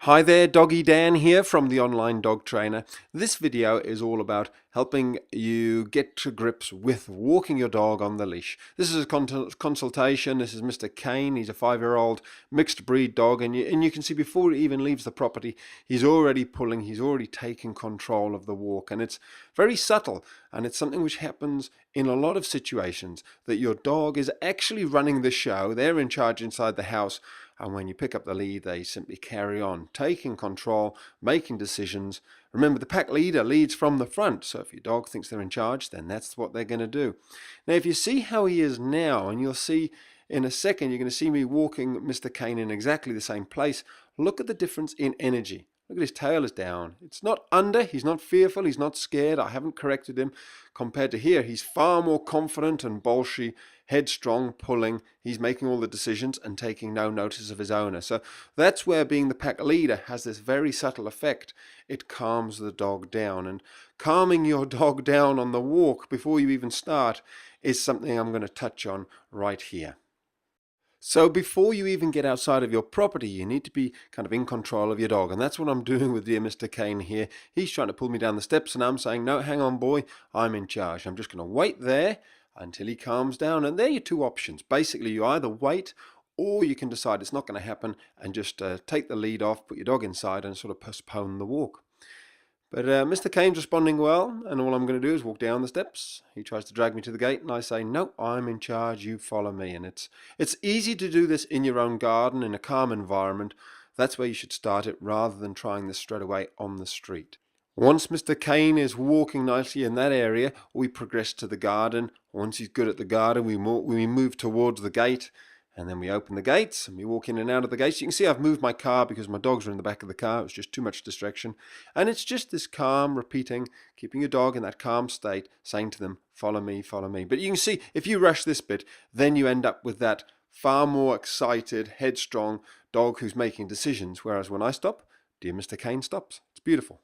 Hi there, Doggy Dan here from the Online Dog Trainer. This video is all about helping you get to grips with walking your dog on the leash. This is a consultation. This is Mr. Kane. He's a 5-year-old mixed breed dog, and you can see before he even leaves the property, he's already pulling, he's already taking control of the walk, and it's very subtle, and it's something which happens in a lot of situations, that your dog is actually running the show. They're in charge inside the house. And when you pick up the lead, they simply carry on, taking control, making decisions. Remember, the pack leader leads from the front, so if your dog thinks they're in charge, then that's what they're going to do. Now, if you see how he is now, and you'll see in a second, you're going to see me walking Mr. Kane in exactly the same place. Look at the difference in energy. Look at his tail is down. It's not under, he's not fearful, he's not scared. I haven't corrected him. Compared to here, he's far more confident and bolshy, headstrong, pulling. He's making all the decisions and taking no notice of his owner. So that's where being the pack leader has this very subtle effect. It calms the dog down. And calming your dog down on the walk before you even start is something I'm going to touch on right here. So before you even get outside of your property, you need to be kind of in control of your dog. And that's what I'm doing with dear Mr. Kane here. He's trying to pull me down the steps and I'm saying, no, hang on, boy, I'm in charge. I'm just going to wait there until he calms down. And there are your two options. Basically, you either wait or you can decide it's not going to happen and just take the lead off, put your dog inside and sort of postpone the walk. But Mr. Kane's responding well, and all I'm going to do is walk down the steps. He tries to drag me to the gate, and I say, no, I'm in charge, you follow me. And it's easy to do this in your own garden, in a calm environment. That's where you should start it, rather than trying this straight away on the street. Once Mr. Kane is walking nicely in that area, we progress to the garden. Once he's good at the garden, we move towards the gate. And then we open the gates and we walk in and out of the gates. You can see I've moved my car because my dogs are in the back of the car. It's just too much distraction. And it's just this calm repeating, keeping your dog in that calm state, saying to them, follow me, follow me. But you can see if you rush this bit, then you end up with that far more excited, headstrong dog who's making decisions. Whereas when I stop, dear Mr. Kane stops. It's beautiful.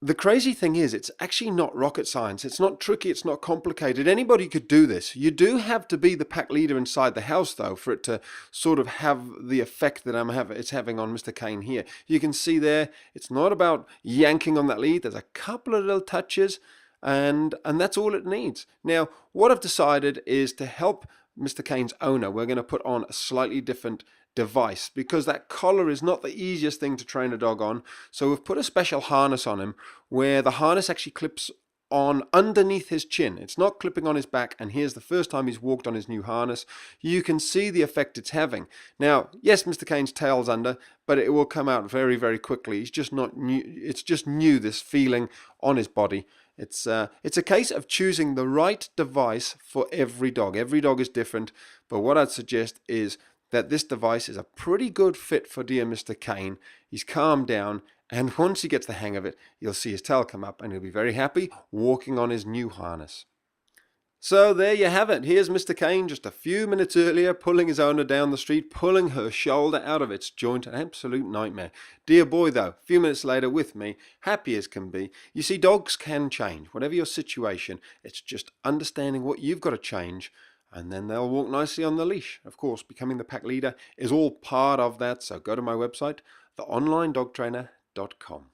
The crazy thing is, it's actually not rocket science. It's not tricky. It's not complicated. Anybody could do this. You do have to be the pack leader inside the house, though, for it to sort of have the effect that it's having on Mr. Kane here. You can see there, it's not about yanking on that lead. There's a couple of little touches, and that's all it needs. Now, what I've decided is to help Mr. Kane's owner, we're going to put on a slightly different device, because that collar is not the easiest thing to train a dog on. So we've put a special harness on him where the harness actually clips on underneath his chin. It's not clipping on his back, and here's the first time he's walked on his new harness. You can see the effect it's having. Now, yes, Mr. Kane's tail's under, but it will come out very, very quickly. He's just not new. It's just new, this feeling on his body. It's a case of choosing the right device for every dog. Every dog is different, but what I'd suggest is that this device is a pretty good fit for dear Mr. Kane. He's calmed down, and once he gets the hang of it, you'll see his tail come up and he'll be very happy walking on his new harness. So there you have it. Here's Mr. Kane just a few minutes earlier pulling his owner down the street, pulling her shoulder out of its joint. An absolute nightmare. Dear boy, though, a few minutes later with me, happy as can be. You see, dogs can change. Whatever your situation, it's just understanding what you've got to change, and then they'll walk nicely on the leash. Of course, becoming the pack leader is all part of that, so go to my website, theonlinedogtrainer.com.